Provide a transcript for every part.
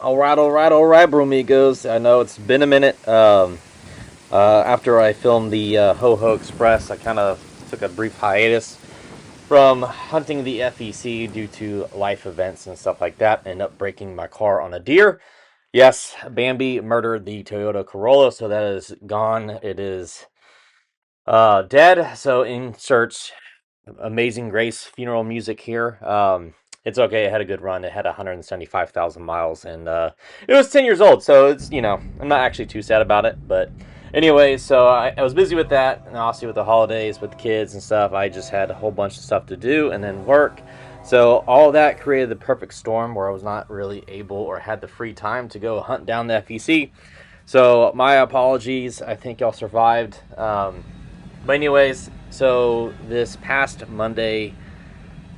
All right, bromigos. I know it's been a minute. After I filmed the Ho Ho Express, I kind of took a brief hiatus from hunting the FEC due to life events and stuff like that. Ended up breaking my car on a deer. Yes, Bambi murdered the Toyota Corolla, so that is gone. It is dead. So in search, Amazing Grace funeral music here. It's okay. It had a good run. It had 175,000 miles, and it was 10 years old. So it's I'm not actually too sad about it. But anyway, so I was busy with that, and obviously with the holidays, with the kids and stuff. I just had a whole bunch of stuff to do, and then work. So all of that created the perfect storm where I was not really able or had the free time to go hunt down the FEC. So my apologies. I think y'all survived. But anyways, so this past Monday,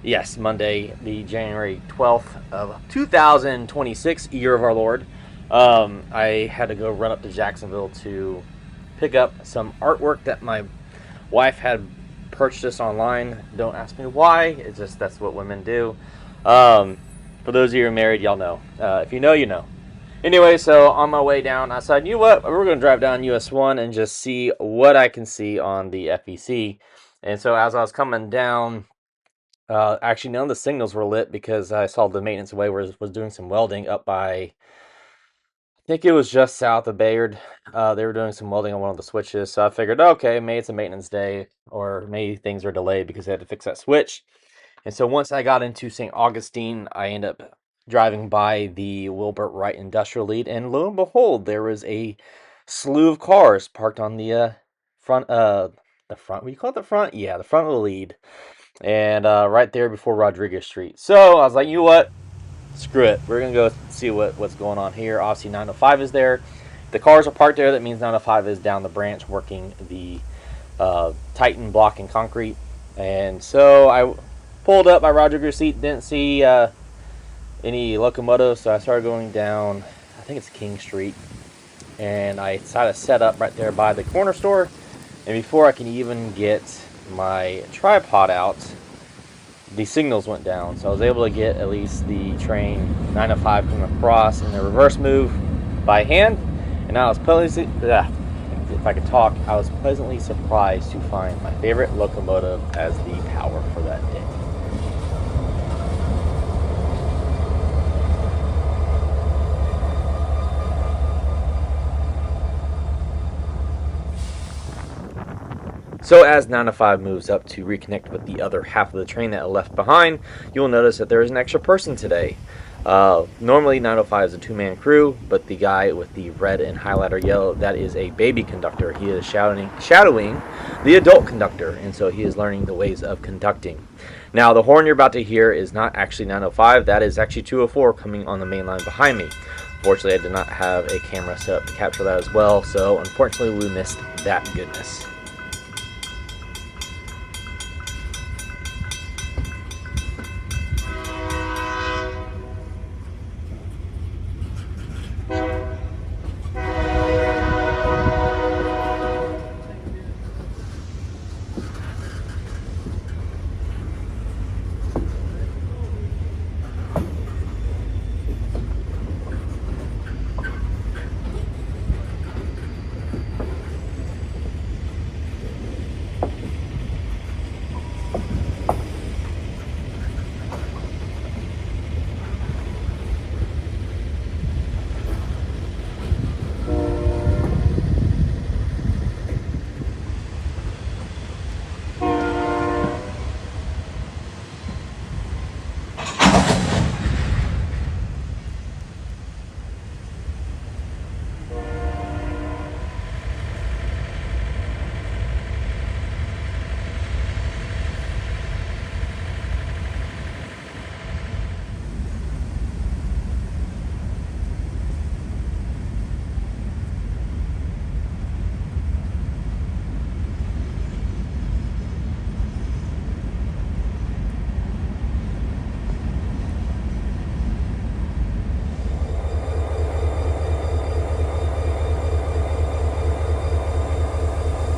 yes, Monday, the January 12th of 2026, year of our Lord, I had to go run up to Jacksonville to pick up some artwork that my wife had purchased online. Don't ask me why. It's just that's what women do. For those of you who are married, y'all know. If you know, you know. Anyway, so on my way down, I said, you know what? We're going to drive down US 1 and just see what I can see on the FEC. And so as I was coming down, actually none of the signals were lit because I saw the maintenance away was doing some welding up by, I think it was just south of Bayard. They were doing some welding on one of the switches. So I figured, okay, maybe it's a maintenance day or maybe things are delayed because they had to fix that switch. And so once I got into St. Augustine, I ended up driving by the Wilbert Wright Industrial Lead, and lo and behold, there was a slew of cars parked on the front, the front, what do you call it, the front? Yeah, the front of the lead, and right there before Rodriguez Street. So I was like, you know what? Screw it. We're going to go see what's going on here. Obviously, 905 is there. The cars are parked there. That means 905 is down the branch working the Titan block and concrete. And so I pulled up by Rodriguez Street, didn't see any locomotives, so I started going down, I think it's King Street, and I decided to set up right there by the corner store. And before I can even get my tripod out, the signals went down, so I was able to get at least the train 905 coming across in the reverse move by hand. And I was pleasantly, if I could talk, I was pleasantly surprised to find my favorite locomotive as the power for that day. So as 905 moves up to reconnect with the other half of the train that I left behind, you'll notice that there is an extra person today. Normally 905 is a two-man crew, but the guy with the red and highlighter yellow, that is a baby conductor. He is shadowing the adult conductor, and so he is learning the ways of conducting. Now, the horn you're about to hear is not actually 905, that is actually 204 coming on the main line behind me. Fortunately, I did not have a camera set up to capture that as well, so unfortunately we missed that goodness.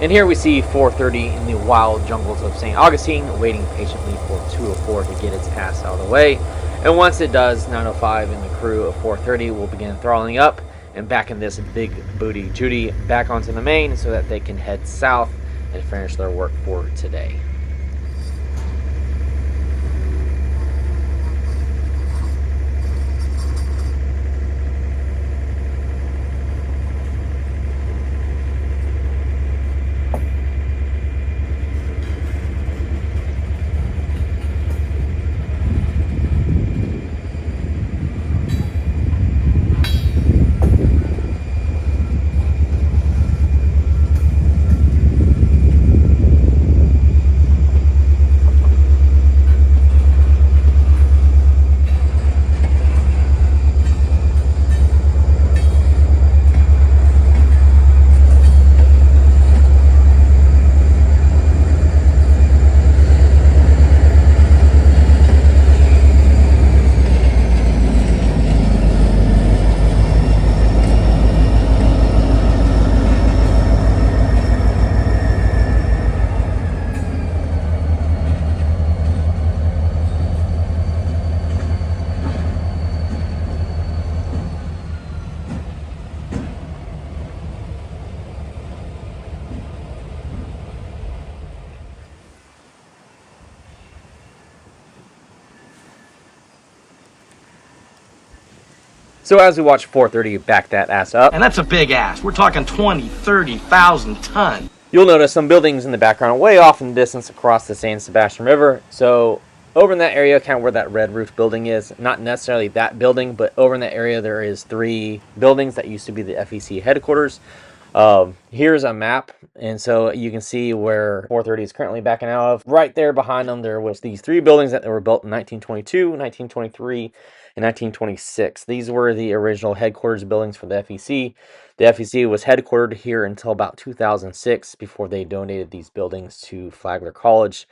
And here we see 430 in the wild jungles of St. Augustine, waiting patiently for 204 to get its ass out of the way. And once it does, 905 and the crew of 430 will begin throttling up and backing this big booty Judy back onto the main so that they can head south and finish their work for today. So as we watch 430 back that ass up, and that's a big ass. We're talking 20, 30,000 tons. You'll notice some buildings in the background way off in the distance across the San Sebastian River. So over in that area, kind of where that red roof building is, not necessarily that building, but over in that area there is 3 buildings that used to be the FEC headquarters. Here's a map, and so you can see where 430 is currently backing out of. Right there behind them, there was these 3 buildings that were built in 1922, 1923, and 1926. These were the original headquarters buildings for the FEC. The FEC was headquartered here until about 2006 before they donated these buildings to Flagler College.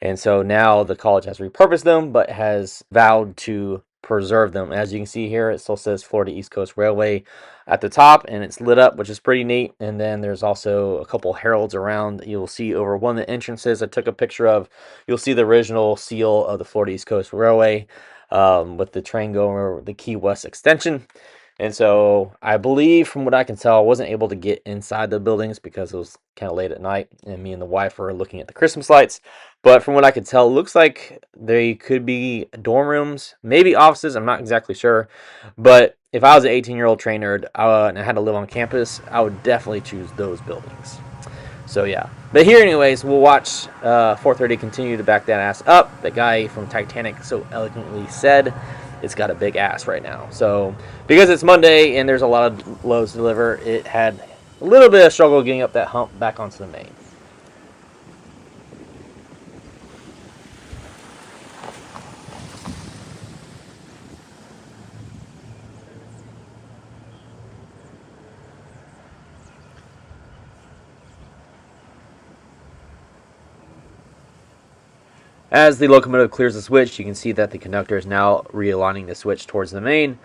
And so now the college has repurposed them, but has vowed to preserve them. As you can see here, it still says Florida East Coast Railway at the top, and it's lit up, which is pretty neat. And then there's also a couple heralds around. You'll see over one of the entrances I took a picture of, you'll see the original seal of the Florida East Coast Railway with the train going over the Key West extension. And so I believe, from what I can tell, I wasn't able to get inside the buildings because it was kind of late at night and me and the wife were looking at the Christmas lights. But from what I could tell, it looks like they could be dorm rooms, maybe offices. I'm not exactly sure. But if I was an 18-year-old train nerd and I had to live on campus, I would definitely choose those buildings. So yeah. But here anyways, we'll watch 430 continue to back that ass up. The guy from Titanic so eloquently said it's got a big ass right now. So because it's Monday and there's a lot of loads to deliver, it had a little bit of struggle getting up that hump back onto the main. As the locomotive clears the switch, you can see that the conductor is now realigning the switch towards the main,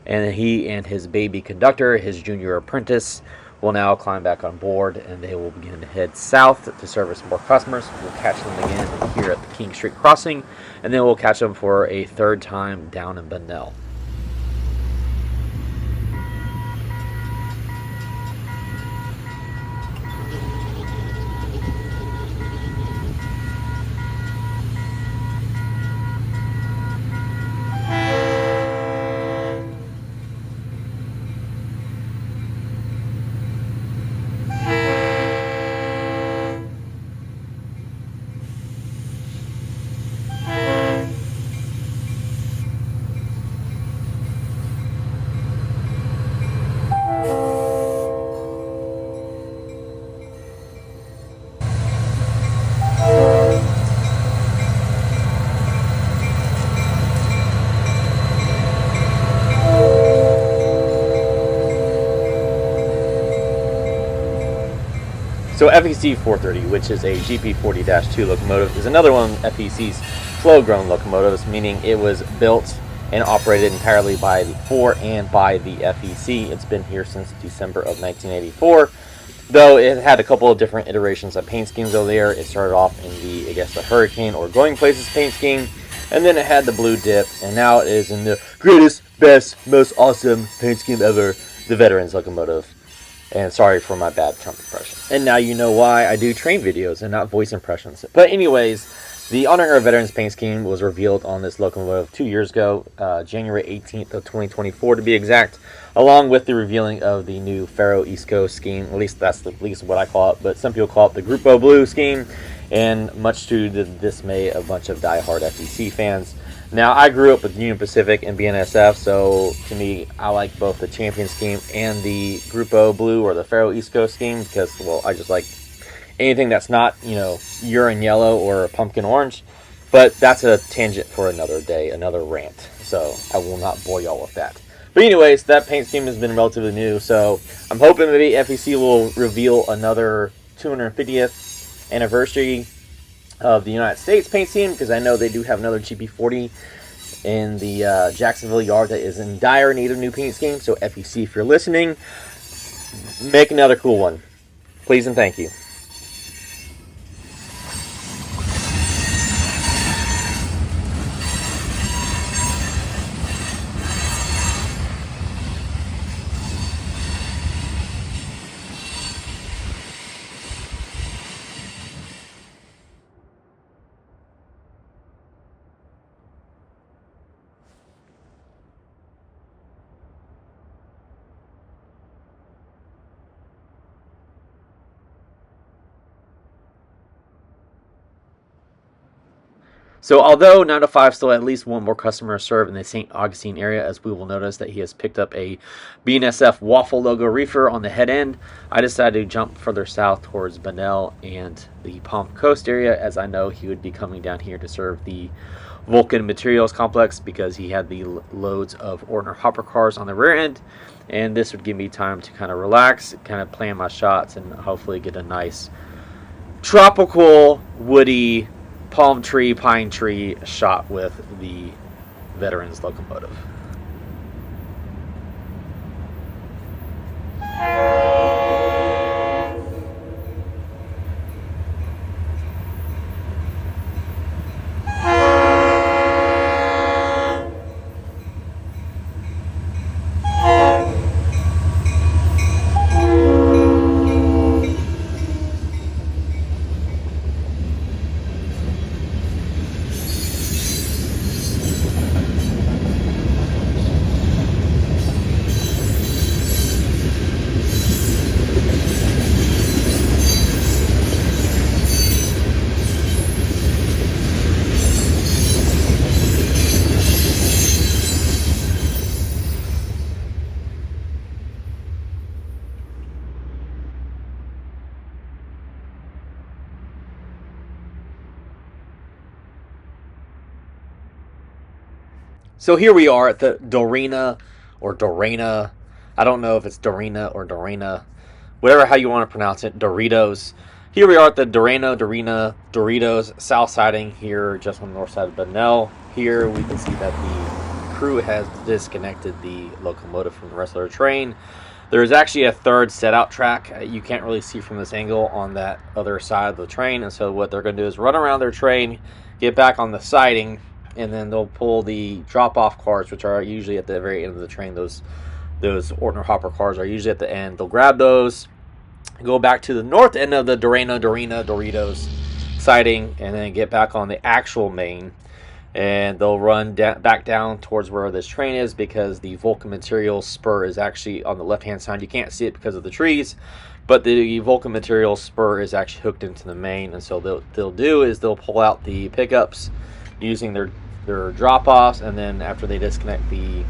and he and his baby conductor, his junior apprentice, will now climb back on board, and they will begin to head south to service more customers. We'll catch them again here at the King Street Crossing, and then we'll catch them for a 3rd time down in Bunnell. So FEC 430, which is a GP40-2 locomotive, is another one of FEC's flow-grown locomotives, meaning it was built and operated entirely by the FEC. It's been here since December of 1984, though it had a couple of different iterations of paint schemes over there. It started off in the Hurricane or Going Places paint scheme, And then it had the blue dip, and now it is in the greatest, best, most awesome paint scheme ever, the Veterans locomotive. And sorry for my bad Trump impression. And now you know why I do train videos and not voice impressions. But anyways, the Honor Our Veterans paint scheme was revealed on this locomotive 2 years ago, January 18th of 2024 to be exact, along with the revealing of the new Faro East Coast scheme. At least that's what I call it, but some people call it the Grupo Blue scheme, and much to the dismay of a bunch of diehard FEC fans. Now, I grew up with Union Pacific and BNSF, so to me, I like both the Champion scheme and the Grupo Blue or the Faro East Coast scheme because, well, I just like anything that's not, urine yellow or pumpkin orange. But that's a tangent for another day, another rant, so I will not bore y'all with that. But anyways, that paint scheme has been relatively new, so I'm hoping maybe FEC will reveal another 250th anniversary of the United States paint scheme, because I know they do have another GP40 in the Jacksonville yard that is in dire need of new paint scheme. So FEC, if you're listening, make another cool one, please and thank you. So although 905 still at least one more customer to serve in the St. Augustine area, as we will notice that he has picked up a BNSF waffle logo reefer on the head end, I decided to jump further south towards Bunnell and the Palm Coast area, as I know he would be coming down here to serve the Vulcan Materials Complex because he had the loads of Ortner hopper cars on the rear end, and this would give me time to kind of relax, kind of plan my shots, and hopefully get a nice tropical, woody, palm tree, pine tree shot with the Veterans locomotive. So here we are at the Dorina or Dorena. I don't know if it's Dorina or Dorena. Whatever how you want to pronounce it, Doritos. Here we are at the Dorina Doritos south siding here just on the north side of Bunnell. Here we can see that the crew has disconnected the locomotive from the rest of their train. There's actually a third set out track you can't really see from this angle on that other side of the train. And so what they're going to do is run around their train, get back on the siding, and then they'll pull the drop-off cars, which are usually at the very end of the train. Those Ortner hopper cars are usually at the end. They'll grab those, go back to the north end of the Dorina Doritos siding, and then get back on the actual main. And they'll run back down towards where this train is, because the Vulcan Materials spur is actually on the left-hand side. You can't see it because of the trees, but the Vulcan Materials spur is actually hooked into the main. And so they'll do is they'll pull out the pickups using their drop-offs, and then after they disconnect the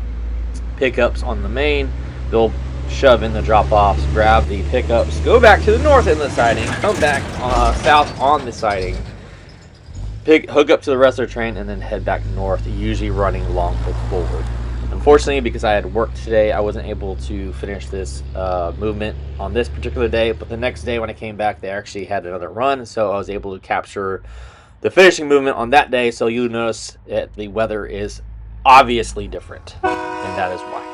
pickups on the main, they'll shove in the drop-offs, grab the pickups, go back to the north end of the siding, come back south on the siding, hook up to the rest of their train, and then head back north, usually running long hook forward. Unfortunately, because I had work today, I wasn't able to finish this movement on this particular day, but the next day when I came back, they actually had another run, so I was able to capture the finishing movement on that day. So you'll notice that the weather is obviously different, and that is why.